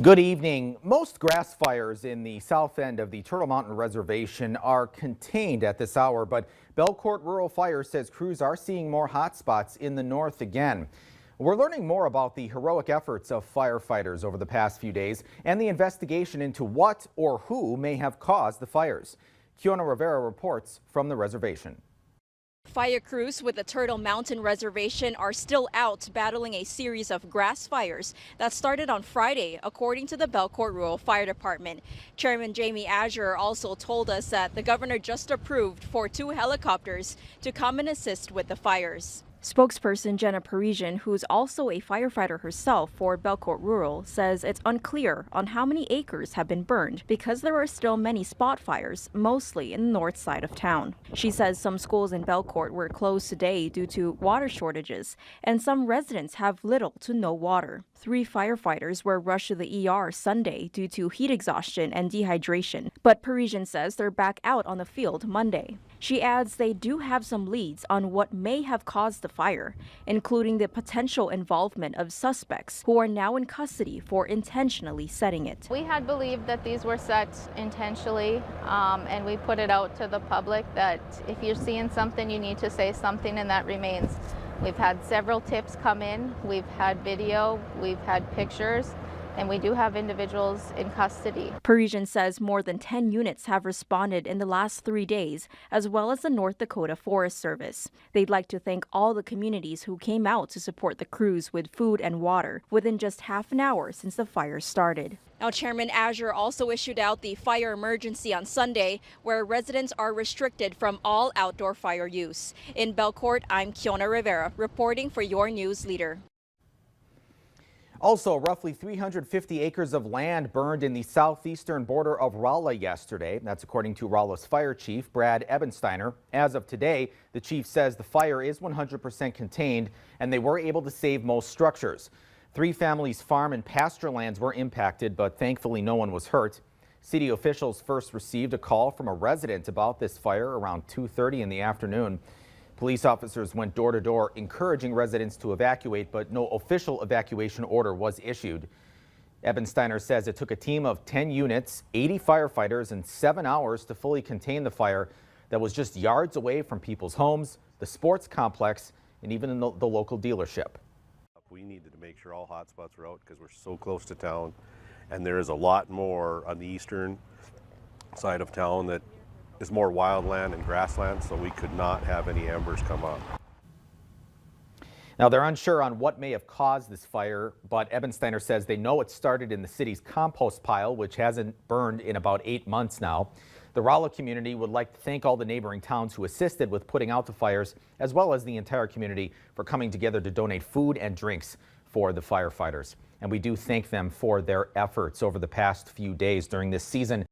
Good evening. Most grass fires in the south end of the Turtle Mountain Reservation are contained at this hour, but Belcourt Rural Fire says crews are seeing more hot spots in the north again. We're learning more about the heroic efforts of firefighters over the past few days and the investigation into what or who may have caused the fires. Kyona Rivera reports from the reservation. Fire crews with the Turtle Mountain Reservation are still out battling a series of grass fires that started on Friday, according to the Belcourt Rural Fire Department. Chairman Jamie Azure also told us that the governor just approved for 2 helicopters to come and assist with the fires. Spokesperson Jenna Parisian, who's also a firefighter herself for Belcourt Rural, says it's unclear on how many acres have been burned because there are still many spot fires, mostly in the north side of town. She says some schools in Belcourt were closed today due to water shortages, and some residents have little to no water. 3 firefighters were rushed to the ER Sunday due to heat exhaustion and dehydration, but Parisian says they're back out on the field Monday. She adds they do have some leads on what may have caused the fire, including the potential involvement of suspects who are now in custody for intentionally setting it. We had believed that these were set intentionally, and we put it out to the public that if you're seeing something, you need to say something, and that remains. We've had several tips come in, we've had video, we've had pictures, and we do have individuals in custody. Parisian says more than 10 units have responded in the last 3 days, as well as the North Dakota Forest Service. They'd like to thank all the communities who came out to support the crews with food and water within just half an hour since the fire started. Now, Chairman Azure also issued out the fire emergency on Sunday, where residents are restricted from all outdoor fire use. In Belcourt, I'm Kyona Rivera, reporting for your news leader. Also, roughly 350 acres of land burned in the southeastern border of Rolla yesterday. That's according to Rolla's fire chief, Brad Ebensteiner. As of today, the chief says the fire is 100% contained and they were able to save most structures. 3 families' farm and pasture lands were impacted, but thankfully no one was hurt. City officials first received a call from a resident about this fire around 2:30 in the afternoon. Police officers went door to door encouraging residents to evacuate, but no official evacuation order was issued. Ebensteiner says it took a team of 10 units, 80 firefighters, and 7 hours to fully contain the fire that was just yards away from people's homes, the sports complex, and even in the local dealership. We needed to make sure all hotspots were out because we're so close to town, and there is a lot more on the eastern side of town that is more wildland and grassland, so we could not have any embers come up. Now, they're unsure on what may have caused this fire, but Ebensteiner says they know it started in the city's compost pile, which hasn't burned in about 8 months now. The Rolla community would like to thank all the neighboring towns who assisted with putting out the fires, as well as the entire community for coming together to donate food and drinks for the firefighters. And we do thank them for their efforts over the past few days during this season.